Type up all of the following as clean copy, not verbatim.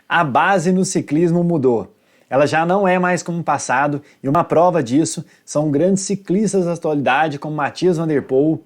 A base no ciclismo mudou. Ela já não é mais como o passado, e uma prova disso são grandes ciclistas da atualidade, como Mathias van der Poel,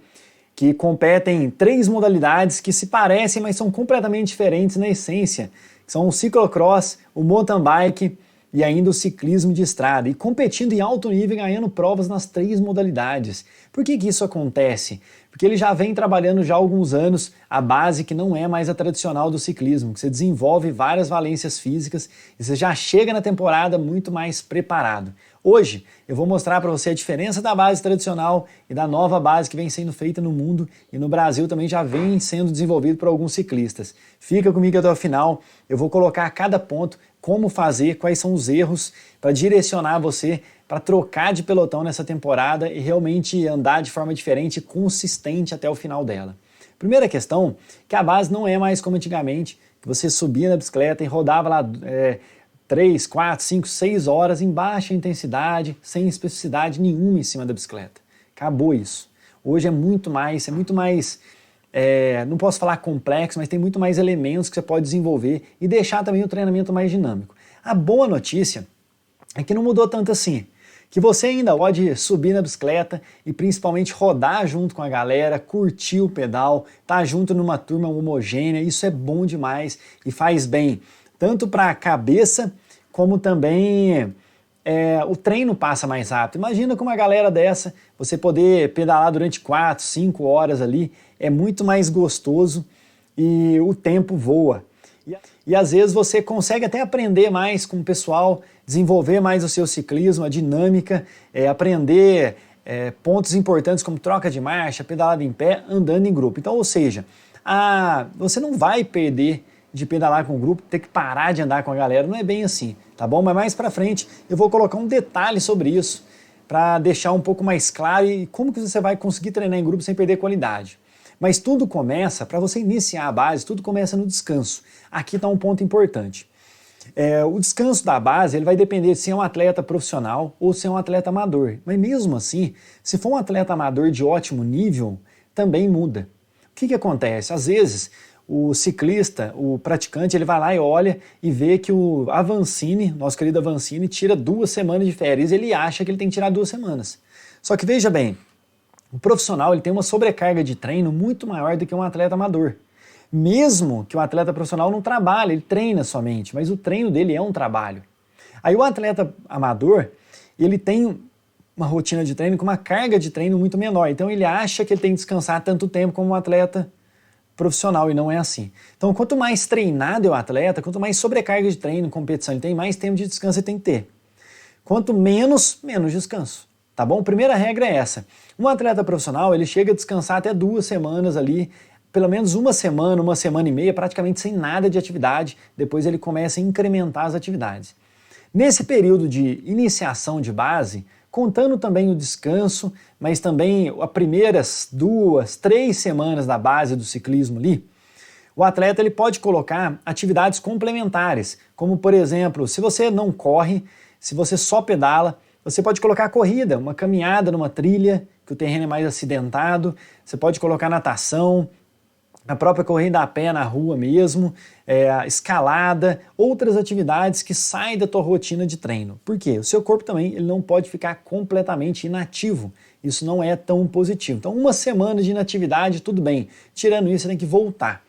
que competem em 3 modalidades que se parecem, mas são completamente diferentes na essência. São o ciclocross, o mountain bike e ainda o ciclismo de estrada, e competindo em alto nível e ganhando provas nas 3 modalidades. Por que isso acontece? Porque ele já vem trabalhando já há alguns anos a base que não é mais a tradicional do ciclismo, que você desenvolve várias valências físicas e você já chega na temporada muito mais preparado. Hoje eu vou mostrar para você a diferença da base tradicional e da nova base que vem sendo feita no mundo e no Brasil também já vem sendo desenvolvido por alguns ciclistas. Fica comigo até o final, eu vou colocar a cada ponto como fazer, quais são os erros para direcionar você para trocar de pelotão nessa temporada e realmente andar de forma diferente e consistente até o final dela. Primeira questão, que a base não é mais como antigamente, que você subia na bicicleta e rodava lá 3, 4, 5, 6 horas em baixa intensidade, sem especificidade nenhuma em cima da bicicleta. Acabou isso. Hoje é muito mais, não posso falar complexo, mas tem muito mais elementos que você pode desenvolver e deixar também o treinamento mais dinâmico. A boa notícia é que não mudou tanto assim, que você ainda pode subir na bicicleta e principalmente rodar junto com a galera, curtir o pedal, estar junto numa turma homogênea, isso é bom demais e faz bem, tanto para a cabeça como também o treino passa mais rápido. Imagina com uma galera dessa, você poder pedalar durante 4, 5 horas ali, é muito mais gostoso e o tempo voa. E às vezes você consegue até aprender mais com o pessoal, desenvolver mais o seu ciclismo, a dinâmica, aprender pontos importantes como troca de marcha, pedalada em pé, andando em grupo. Então, ou seja, você não vai perder de pedalar com o grupo, ter que parar de andar com a galera, não é bem assim, tá bom? Mas mais pra frente eu vou colocar um detalhe sobre isso, para deixar um pouco mais claro e como que você vai conseguir treinar em grupo sem perder qualidade. Mas tudo começa, para você iniciar a base, tudo começa no descanso. Aqui está um ponto importante. O descanso da base ele vai depender de se é um atleta profissional ou se é um atleta amador. Mas mesmo assim, se for um atleta amador de ótimo nível, também muda. O que acontece? Às vezes, o ciclista, o praticante, ele vai lá e olha e vê que o Avancini, nosso querido Avancini, tira 2 semanas de férias. Ele acha que ele tem que tirar 2 semanas. Só que veja bem, o profissional ele tem uma sobrecarga de treino muito maior do que um atleta amador. Mesmo que o atleta profissional não trabalhe, ele treina somente, mas o treino dele é um trabalho. Aí o atleta amador, ele tem uma rotina de treino com uma carga de treino muito menor, então ele acha que ele tem que descansar tanto tempo como um atleta profissional e não é assim. Então quanto mais treinado é o atleta, quanto mais sobrecarga de treino, competição ele tem, mais tempo de descanso ele tem que ter. Quanto menos descanso. Tá bom? Primeira regra é essa. Um atleta profissional, ele chega a descansar até 2 semanas ali, pelo menos 1 semana, 1 semana e meia, praticamente sem nada de atividade, depois ele começa a incrementar as atividades. Nesse período de iniciação de base, contando também o descanso, mas também as primeiras 2, 3 semanas da base do ciclismo ali, o atleta ele pode colocar atividades complementares, como por exemplo, se você não corre, se você só pedala, você pode colocar corrida, uma caminhada numa trilha, que o terreno é mais acidentado, você pode colocar natação, a própria corrida a pé na rua mesmo, escalada, outras atividades que saem da tua rotina de treino. Por quê? O seu corpo também ele não pode ficar completamente inativo, isso não é tão positivo. Então 1 semana de inatividade, tudo bem, tirando isso você tem que voltar.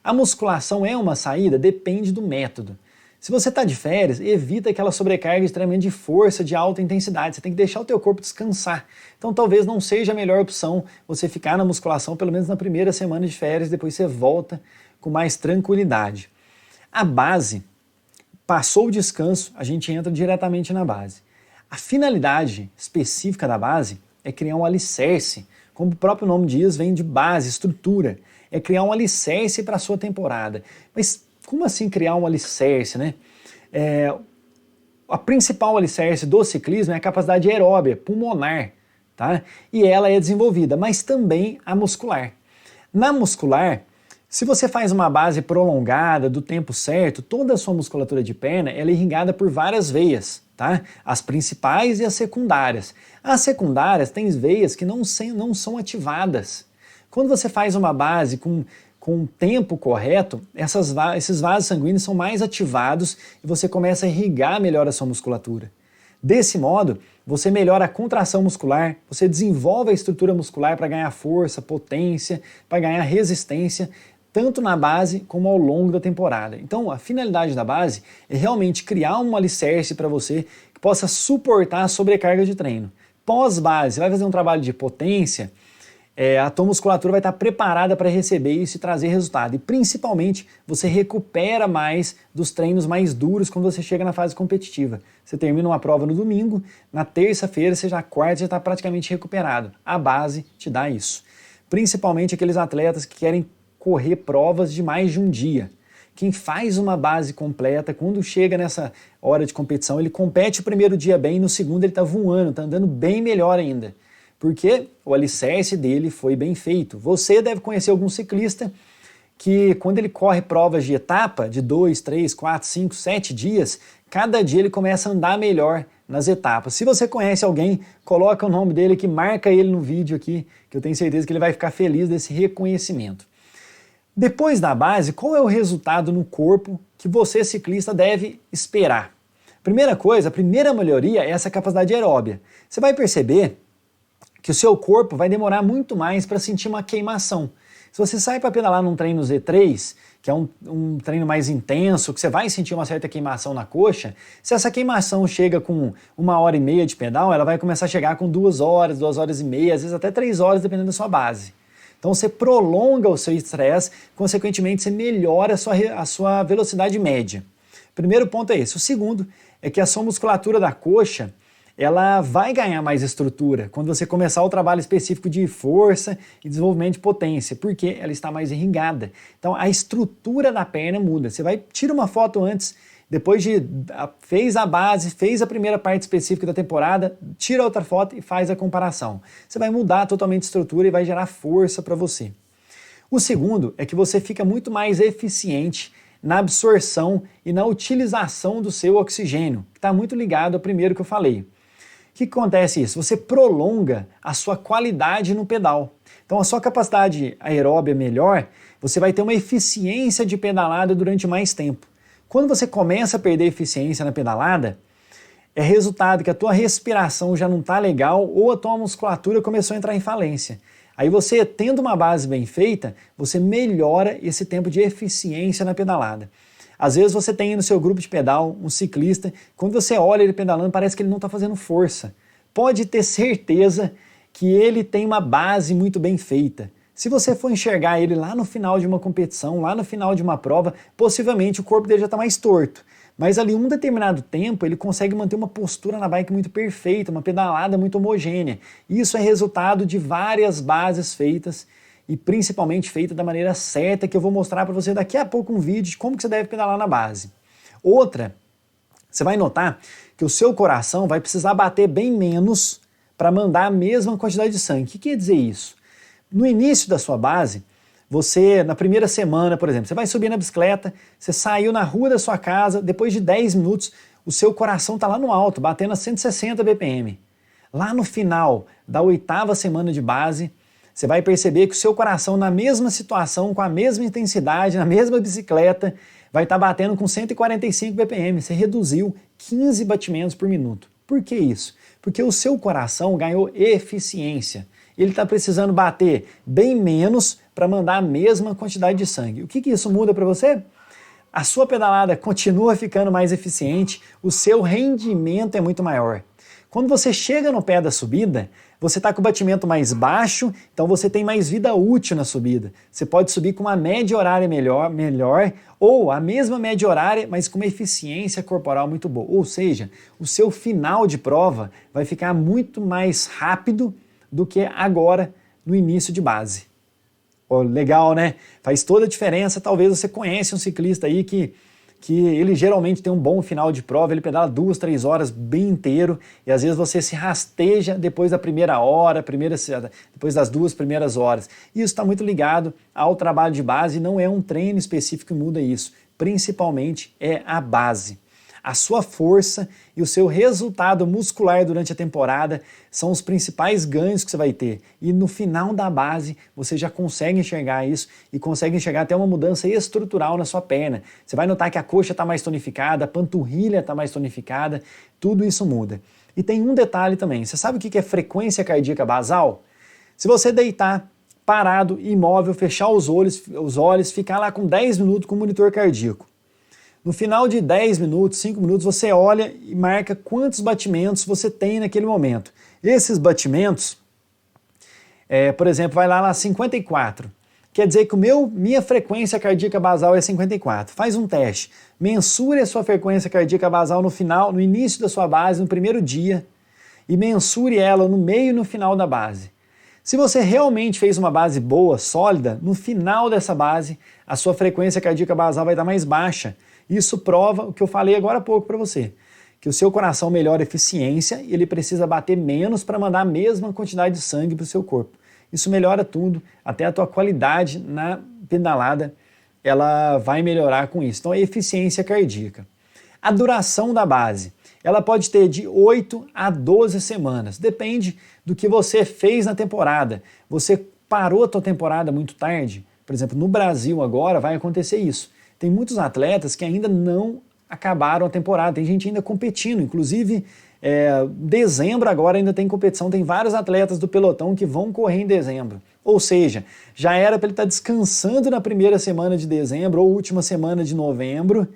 A musculação é uma saída? Depende do método. Se você está de férias, evita aquela sobrecarga de treinamento de força, de alta intensidade. Você tem que deixar o teu corpo descansar. Então talvez não seja a melhor opção você ficar na musculação pelo menos na primeira semana de férias, depois você volta com mais tranquilidade. A base, passou o descanso, a gente entra diretamente na base. A finalidade específica da base é criar um alicerce. Como o próprio nome diz, vem de base, estrutura. É criar um alicerce para a sua temporada. Mas como assim criar um alicerce, né? A principal alicerce do ciclismo é a capacidade aeróbia, pulmonar, tá? E ela é desenvolvida, mas também a muscular. Na muscular, se você faz uma base prolongada, do tempo certo, toda a sua musculatura de perna ela é irrigada por várias veias, tá? As principais e as secundárias. As secundárias têm veias que não são ativadas. Quando você faz uma base com com o tempo correto, esses vasos sanguíneos são mais ativados e você começa a irrigar melhor a sua musculatura. Desse modo, você melhora a contração muscular, você desenvolve a estrutura muscular para ganhar força, potência, para ganhar resistência, tanto na base como ao longo da temporada. Então, a finalidade da base é realmente criar um alicerce para você que possa suportar a sobrecarga de treino. Pós-base, você vai fazer um trabalho de potência, a tua musculatura vai estar preparada para receber isso e trazer resultado. E principalmente, você recupera mais dos treinos mais duros quando você chega na fase competitiva. Você termina uma prova no domingo, na terça-feira, na quarta, já está praticamente recuperado. A base te dá isso. Principalmente aqueles atletas que querem correr provas de mais de um dia. Quem faz uma base completa, quando chega nessa hora de competição, ele compete o primeiro dia bem, no segundo ele está voando, está andando bem melhor ainda. Porque o alicerce dele foi bem feito. Você deve conhecer algum ciclista que quando ele corre provas de etapa, de 2, 3, 4, 5, 7 dias, cada dia ele começa a andar melhor nas etapas. Se você conhece alguém, coloca o nome dele aqui, marca ele no vídeo aqui, que eu tenho certeza que ele vai ficar feliz desse reconhecimento. Depois da base, qual é o resultado no corpo que você, ciclista, deve esperar? Primeira coisa, a primeira melhoria é essa capacidade aeróbia. Você vai perceber que o seu corpo vai demorar muito mais para sentir uma queimação. Se você sai para pedalar num treino Z3, que é um treino mais intenso, que você vai sentir uma certa queimação na coxa, se essa queimação chega com 1h30 de pedal, ela vai começar a chegar com 2 horas, 2h30, às vezes até 3 horas, dependendo da sua base. Então você prolonga o seu estresse, consequentemente você melhora a sua velocidade média. Primeiro ponto é esse. O segundo é que a sua musculatura da coxa, ela vai ganhar mais estrutura quando você começar o trabalho específico de força e desenvolvimento de potência, porque ela está mais irrigada. Então a estrutura da perna muda. Você tira uma foto antes, depois fez a base, fez a primeira parte específica da temporada, tira outra foto e faz a comparação. Você vai mudar totalmente a estrutura e vai gerar força para você. O segundo é que você fica muito mais eficiente na absorção e na utilização do seu oxigênio, que está muito ligado ao primeiro que eu falei. O que acontece isso? Você prolonga a sua qualidade no pedal. Então a sua capacidade aeróbia melhor, você vai ter uma eficiência de pedalada durante mais tempo. Quando você começa a perder eficiência na pedalada, é resultado que a tua respiração já não está legal ou a tua musculatura começou a entrar em falência. Aí você, tendo uma base bem feita, você melhora esse tempo de eficiência na pedalada. Às vezes você tem no seu grupo de pedal um ciclista, quando você olha ele pedalando, parece que ele não está fazendo força. Pode ter certeza que ele tem uma base muito bem feita. Se você for enxergar ele lá no final de uma competição, lá no final de uma prova, possivelmente o corpo dele já está mais torto. Mas ali um determinado tempo ele consegue manter uma postura na bike muito perfeita, uma pedalada muito homogênea. Isso é resultado de várias bases feitas e principalmente feita da maneira certa, que eu vou mostrar para você daqui a pouco um vídeo de como que você deve pedalar na base. Outra, você vai notar que o seu coração vai precisar bater bem menos para mandar a mesma quantidade de sangue. O que quer dizer isso? No início da sua base, você, na primeira semana, por exemplo, você vai subir na bicicleta, você saiu na rua da sua casa, depois de 10 minutos, o seu coração está lá no alto, batendo a 160 BPM. Lá no final da 8ª semana de base, você vai perceber que o seu coração, na mesma situação, com a mesma intensidade, na mesma bicicleta, vai estar batendo com 145 BPM. Você reduziu 15 batimentos por minuto. Por que isso? Porque o seu coração ganhou eficiência. Ele está precisando bater bem menos para mandar a mesma quantidade de sangue. O que isso muda para você? A sua pedalada continua ficando mais eficiente, o seu rendimento é muito maior. Quando você chega no pé da subida, você está com o batimento mais baixo, então você tem mais vida útil na subida. Você pode subir com uma média horária melhor ou a mesma média horária, mas com uma eficiência corporal muito boa. Ou seja, o seu final de prova vai ficar muito mais rápido do que agora no início de base. Oh, legal, né? Faz toda a diferença. Talvez você conhece um ciclista aí que ele geralmente tem um bom final de prova, ele pedala 2, 3 horas bem inteiro e às vezes você se rasteja depois da primeira hora, depois das 2 primeiras horas. Isso está muito ligado ao trabalho de base, não é um treino específico que muda isso, principalmente é a base. a sua força e o seu resultado muscular durante a temporada são os principais ganhos que você vai ter. E no final da base, você já consegue enxergar isso e consegue enxergar até uma mudança estrutural na sua perna. Você vai notar que a coxa está mais tonificada, a panturrilha está mais tonificada, tudo isso muda. E tem um detalhe também, você sabe o que é frequência cardíaca basal? Se você deitar parado, imóvel, fechar os olhos, ficar lá com 10 minutos com o monitor cardíaco. No final de 10 minutos, 5 minutos, você olha e marca quantos batimentos você tem naquele momento. Esses batimentos, por exemplo, vai lá 54. Quer dizer que minha frequência cardíaca basal é 54. Faz um teste. Mensure a sua frequência cardíaca basal no início da sua base, no primeiro dia, e mensure ela no meio e no final da base. Se você realmente fez uma base boa, sólida, no final dessa base, a sua frequência cardíaca basal vai estar mais baixa. Isso prova o que eu falei agora há pouco para você, que o seu coração melhora a eficiência e ele precisa bater menos para mandar a mesma quantidade de sangue para o seu corpo. Isso melhora tudo, até a tua qualidade na pedalada, ela vai melhorar com isso. Então, a eficiência cardíaca. A duração da base, ela pode ter de 8 a 12 semanas, depende do que você fez na temporada. Você parou a tua temporada muito tarde, por exemplo, no Brasil agora vai acontecer isso. Tem muitos atletas que ainda não acabaram a temporada, tem gente ainda competindo, inclusive dezembro agora ainda tem competição, tem vários atletas do pelotão que vão correr em dezembro. Ou seja, já era para ele estar descansando na primeira semana de dezembro ou última semana de novembro.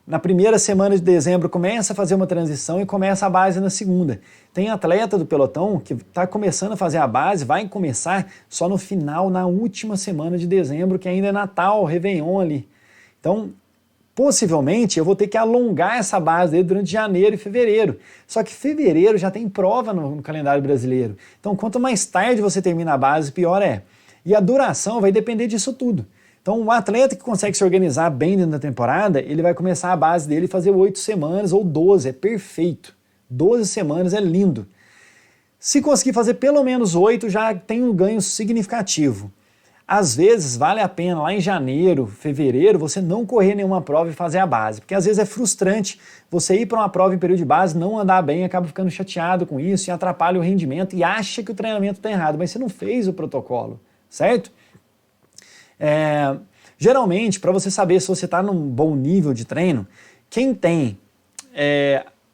Na primeira semana de dezembro começa a fazer uma transição e começa a base na segunda. Tem atleta do pelotão que está começando a fazer a base, vai começar só no final, na última semana de dezembro, que ainda é Natal, Réveillon ali. Então, possivelmente, eu vou ter que alongar essa base dele durante janeiro e fevereiro. Só que fevereiro já tem prova no calendário brasileiro. Então, quanto mais tarde você termina a base, pior é. E a duração vai depender disso tudo. Então, o atleta que consegue se organizar bem dentro da temporada, ele vai começar a base dele e fazer 8 semanas ou 12, é perfeito. 12 semanas é lindo. Se conseguir fazer pelo menos 8, já tem um ganho significativo. Às vezes, vale a pena lá em janeiro, fevereiro, você não correr nenhuma prova e fazer a base, porque às vezes é frustrante você ir para uma prova em período de base, não andar bem, acaba ficando chateado com isso e atrapalha o rendimento e acha que o treinamento está errado, mas você não fez o protocolo, certo? Geralmente, para você saber se você está num bom nível de treino, quem tem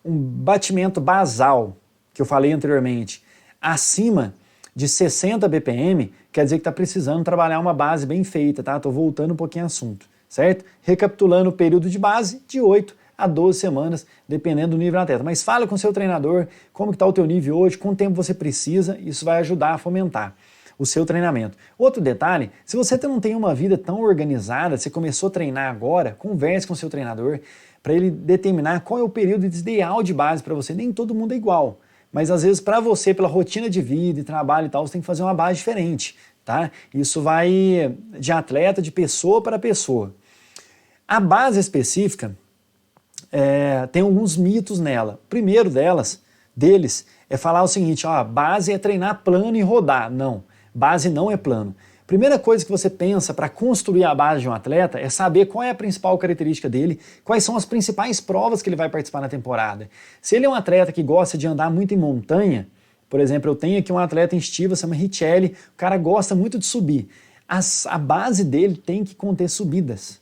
um batimento basal, que eu falei anteriormente, acima de 60 BPM, quer dizer que está precisando trabalhar uma base bem feita, tá? Estou voltando um pouquinho ao assunto, certo? Recapitulando o período de base, de 8 a 12 semanas, dependendo do nível do atleta. Mas fala com o seu treinador, como está o teu nível hoje, quanto tempo você precisa, isso vai ajudar a fomentar o seu treinamento. Outro detalhe, se você não tem uma vida tão organizada, você começou a treinar agora, converse com o seu treinador para ele determinar qual é o período ideal de base para você. Nem todo mundo é igual, mas às vezes para você, pela rotina de vida e trabalho e tal, você tem que fazer uma base diferente, tá? Isso vai de atleta, de pessoa para pessoa. A base específica tem alguns mitos nela. O primeiro deles é falar o seguinte, ó, base é treinar plano e rodar. Não. Base não é plano. Primeira coisa que você pensa para construir a base de um atleta é saber qual é a principal característica dele, quais são as principais provas que ele vai participar na temporada. Se ele é um atleta que gosta de andar muito em montanha, por exemplo, eu tenho aqui um atleta em estiva, chama Richelli, o cara gosta muito de subir. A base dele tem que conter subidas.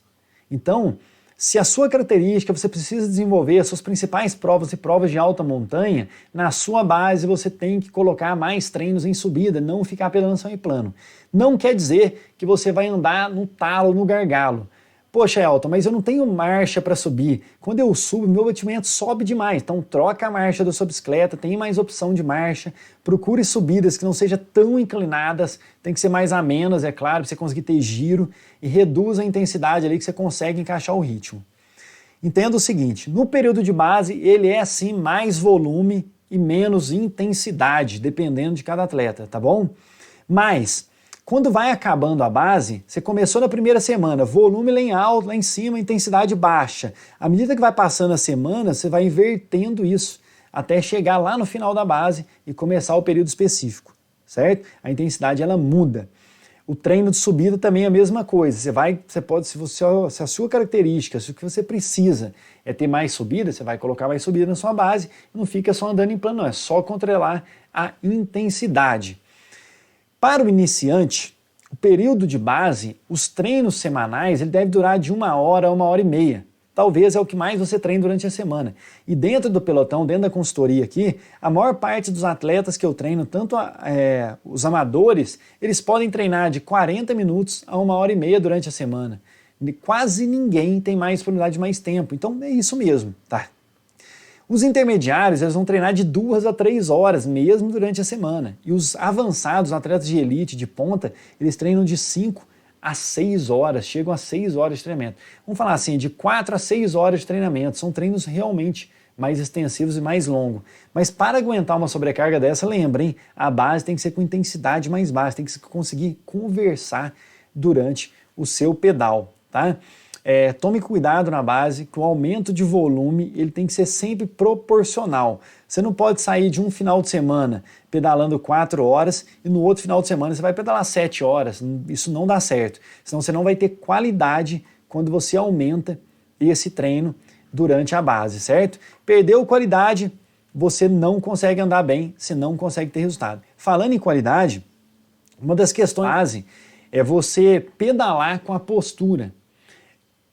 Então, se a sua característica, você precisa desenvolver as suas principais provas e provas de alta montanha, na sua base você tem que colocar mais treinos em subida, não ficar pedalando em plano. Não quer dizer que você vai andar no talo, no gargalo. Poxa, Elton, mas eu não tenho marcha para subir. Quando eu subo, meu batimento sobe demais. Então troca a marcha da sua bicicleta, tem mais opção de marcha, procure subidas que não sejam tão inclinadas, tem que ser mais amenas, é claro, para você conseguir ter giro e reduz a intensidade ali que você consegue encaixar o ritmo. Entenda o seguinte, no período de base ele é sim mais volume e menos intensidade, dependendo de cada atleta, tá bom? Mas quando vai acabando a base, você começou na primeira semana, volume lá em alto, lá em cima, intensidade baixa. À medida que vai passando a semana, você vai invertendo isso, até chegar lá no final da base e começar o período específico, certo? A intensidade ela muda. O treino de subida também é a mesma coisa. Você pode, se a sua característica, se o que você precisa é ter mais subida, você vai colocar mais subida na sua base, não fica só andando em plano, não, é só controlar a intensidade. Para o iniciante, o período de base, os treinos semanais, ele deve durar de 1 hora a 1 hora e meia. Talvez é o que mais você treina durante a semana. E dentro do pelotão, dentro da consultoria aqui, a maior parte dos atletas que eu treino, tanto os amadores, eles podem treinar de 40 minutos a 1 hora e meia durante a semana. Quase ninguém tem mais disponibilidade de mais tempo. Então é isso mesmo, tá? Os intermediários, eles vão treinar de 2 a 3 horas, mesmo durante a semana. E os avançados, atletas de elite, de ponta, eles treinam de 5 a 6 horas, chegam a 6 horas de treinamento. Vamos falar assim, de 4 a 6 horas de treinamento. São treinos realmente mais extensivos e mais longos. Mas para aguentar uma sobrecarga dessa, lembrem, a base tem que ser com intensidade mais baixa, tem que conseguir conversar durante o seu pedal, tá? Tome cuidado na base, que o aumento de volume ele tem que ser sempre proporcional. Você não pode sair de um final de semana pedalando 4 horas e no outro final de semana você vai pedalar 7 horas. Isso não dá certo. Senão você não vai ter qualidade quando você aumenta esse treino durante a base, certo? Perdeu qualidade, você não consegue andar bem, você não consegue ter resultado. Falando em qualidade, uma das questões da base é você pedalar com a postura.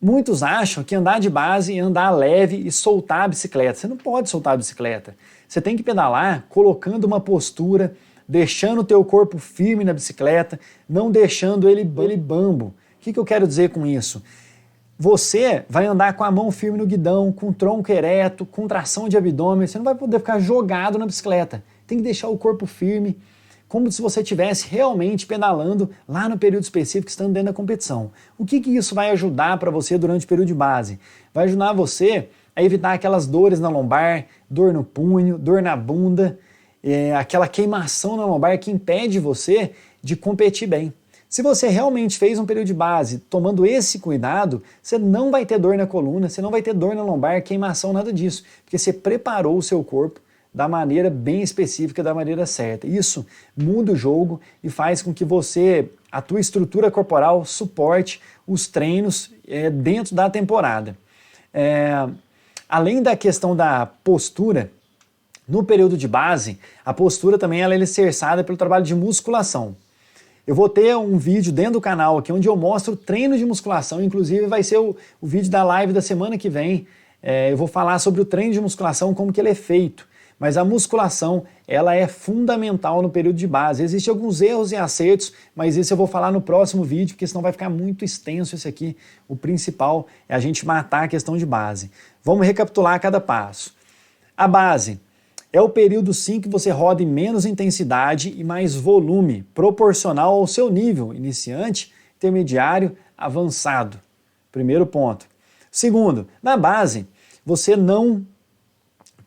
Muitos acham que andar de base é andar leve e soltar a bicicleta. Você não pode soltar a bicicleta. Você tem que pedalar colocando uma postura, deixando o teu corpo firme na bicicleta, não deixando ele bambo. O que eu quero dizer com isso? Você vai andar com a mão firme no guidão, com o tronco ereto, com tração de abdômen, você não vai poder ficar jogado na bicicleta. Tem que deixar o corpo firme, como se você estivesse realmente pedalando lá no período específico, estando dentro da competição. O que isso vai ajudar para você durante o período de base? Vai ajudar você a evitar aquelas dores na lombar, dor no punho, dor na bunda, aquela queimação na lombar que impede você de competir bem. Se você realmente fez um período de base tomando esse cuidado, você não vai ter dor na coluna, você não vai ter dor na lombar, queimação, nada disso, porque você preparou o seu corpo da maneira bem específica, da maneira certa. Isso muda o jogo e faz com que a tua estrutura corporal suporte os treinos dentro da temporada. Além da questão da postura, no período de base, a postura também ela é alicerçada pelo trabalho de musculação. Eu vou ter um vídeo dentro do canal aqui onde eu mostro treino de musculação, inclusive vai ser o vídeo da live da semana que vem. Eu vou falar sobre o treino de musculação, como que ele é feito. Mas a musculação, ela é fundamental no período de base. Existem alguns erros e acertos, mas isso eu vou falar no próximo vídeo, porque senão vai ficar muito extenso esse aqui. O principal é a gente matar a questão de base. Vamos recapitular cada passo. A base é o período sim que você roda em menos intensidade e mais volume, proporcional ao seu nível, iniciante, intermediário, avançado. Primeiro ponto. Segundo, na base, você não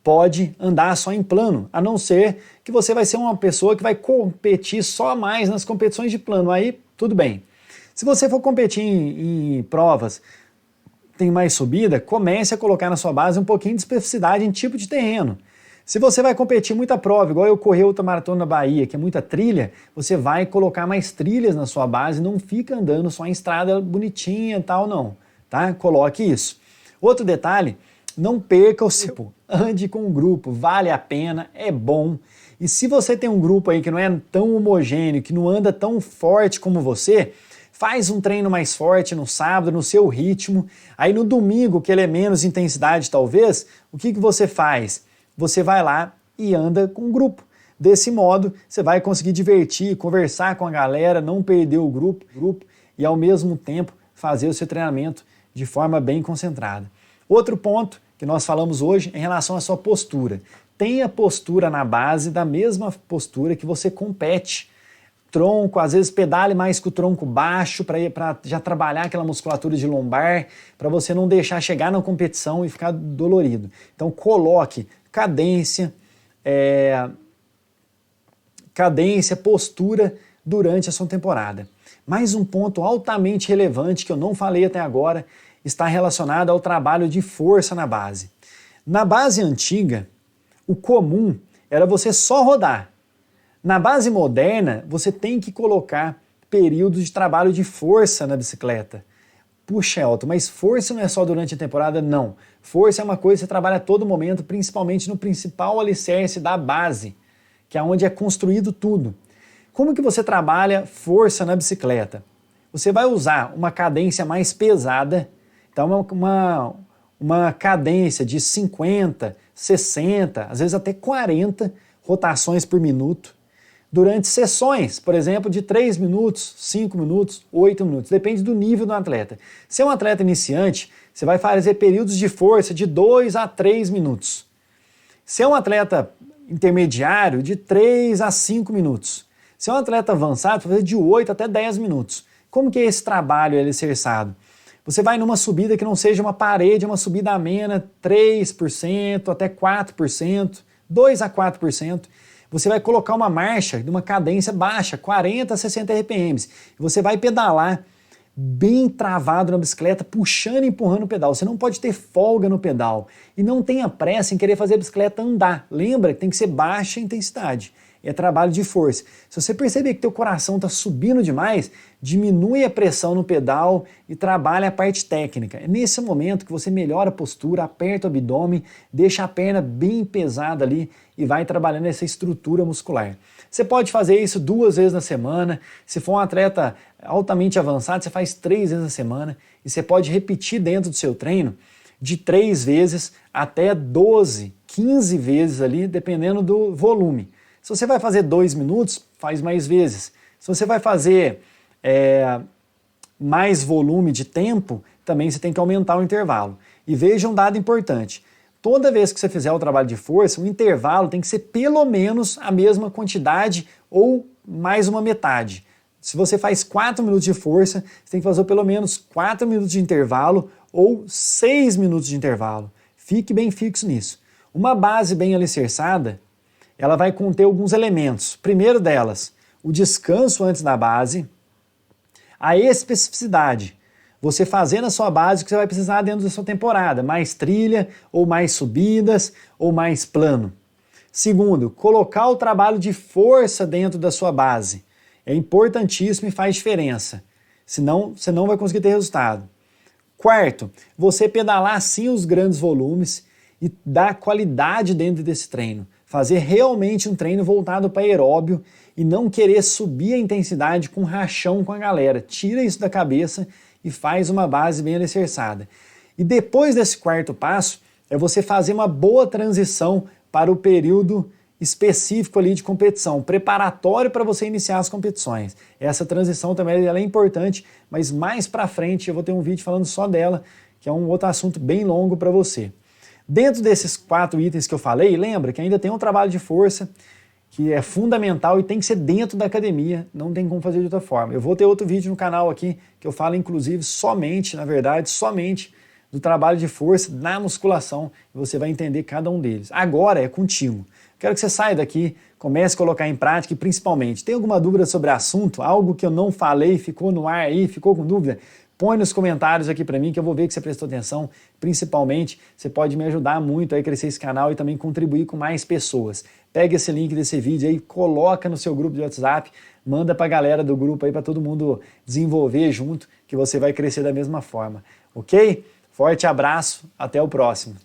pode andar só em plano, a não ser que você vai ser uma pessoa que vai competir só mais nas competições de plano, aí tudo bem. Se você for competir em provas, tem mais subida, comece a colocar na sua base um pouquinho de especificidade em tipo de terreno. Se você vai competir muita prova, igual eu corri outra maratona na Bahia, que é muita trilha, você vai colocar mais trilhas na sua base, não fica andando só em estrada bonitinha e tal, não, tá? Coloque isso. Outro detalhe, não perca o seu, ande com um grupo, vale a pena, é bom. E se você tem um grupo aí que não é tão homogêneo, que não anda tão forte como você, faz um treino mais forte no sábado, no seu ritmo. Aí no domingo, que ele é menos intensidade talvez, o que você faz? Você vai lá e anda com um grupo. Desse modo, você vai conseguir divertir, conversar com a galera, não perder o grupo e ao mesmo tempo fazer o seu treinamento de forma bem concentrada. Outro ponto que nós falamos hoje é em relação à sua postura. Tenha postura na base da mesma postura que você compete. Tronco, às vezes pedale mais com o tronco baixo para já trabalhar aquela musculatura de lombar, para você não deixar chegar na competição e ficar dolorido. Então coloque cadência, postura durante a sua temporada. Mais um ponto altamente relevante que eu não falei até agora está relacionado ao trabalho de força na base. Na base antiga, o comum era você só rodar. Na base moderna, você tem que colocar períodos de trabalho de força na bicicleta. Puxa, Elton, mas força não é só durante a temporada? Não. Força é uma coisa que você trabalha a todo momento, principalmente no principal alicerce da base, que é onde é construído tudo. Como que você trabalha força na bicicleta? Você vai usar uma cadência mais pesada, então uma cadência de 50, 60, às vezes até 40 rotações por minuto, durante sessões, por exemplo, de 3 minutos, 5 minutos, 8 minutos, depende do nível do atleta. Se é um atleta iniciante, você vai fazer períodos de força de 2 a 3 minutos. Se é um atleta intermediário, de 3 a 5 minutos. Se é um atleta avançado, vai fazer de 8 até 10 minutos. Como que é esse trabalho alicerçado? Você vai numa subida que não seja uma parede, uma subida amena, 3% até 4%, 2 a 4%. Você vai colocar uma marcha de uma cadência baixa, 40 a 60 RPMs. E você vai pedalar bem travado na bicicleta, puxando e empurrando o pedal. Você não pode ter folga no pedal. E não tenha pressa em querer fazer a bicicleta andar. Lembra que tem que ser baixa intensidade. É trabalho de força. Se você perceber que teu coração está subindo demais, diminui a pressão no pedal e trabalha a parte técnica. É nesse momento que você melhora a postura, aperta o abdômen, deixa a perna bem pesada ali e vai trabalhando essa estrutura muscular. Você pode fazer isso 2 vezes na semana. Se for um atleta altamente avançado, você faz 3 vezes na semana e você pode repetir dentro do seu treino de 3 vezes até 12, 15 vezes ali, dependendo do volume. Se você vai fazer 2 minutos, faz mais vezes. Se você vai fazer mais volume de tempo, também você tem que aumentar o intervalo. E veja um dado importante. Toda vez que você fizer o trabalho de força, o intervalo tem que ser pelo menos a mesma quantidade ou mais uma metade. Se você faz 4 minutos de força, você tem que fazer pelo menos 4 minutos de intervalo ou 6 minutos de intervalo. Fique bem fixo nisso. Uma base bem alicerçada, ela vai conter alguns elementos. Primeiro delas, o descanso antes da base, a especificidade. Você fazendo a sua base o que você vai precisar dentro da sua temporada, mais trilha, ou mais subidas, ou mais plano. Segundo, colocar o trabalho de força dentro da sua base. É importantíssimo e faz diferença. Senão, você não vai conseguir ter resultado. Quarto, você pedalar sim os grandes volumes e dar qualidade dentro desse treino. Fazer realmente um treino voltado para aeróbio e não querer subir a intensidade com rachão com a galera. Tira isso da cabeça e faz uma base bem alicerçada. E depois desse quarto passo, é você fazer uma boa transição para o período específico ali de competição, preparatório para você iniciar as competições. Essa transição também ela é importante, mas mais para frente eu vou ter um vídeo falando só dela, que é um outro assunto bem longo para você. Dentro desses 4 itens que eu falei, lembra que ainda tem um trabalho de força que é fundamental e tem que ser dentro da academia, não tem como fazer de outra forma. Eu vou ter outro vídeo no canal aqui que eu falo inclusive somente do trabalho de força na musculação e você vai entender cada um deles. Agora é contigo. Quero que você saia daqui, comece a colocar em prática e principalmente, tem alguma dúvida sobre o assunto? Algo que eu não falei, ficou no ar aí, ficou com dúvida? Põe nos comentários aqui para mim que eu vou ver que você prestou atenção. Principalmente, você pode me ajudar muito a crescer esse canal e também contribuir com mais pessoas. Pega esse link desse vídeo aí, coloca no seu grupo de WhatsApp, manda para a galera do grupo aí para todo mundo desenvolver junto, que você vai crescer da mesma forma. Ok? Forte abraço, até o próximo.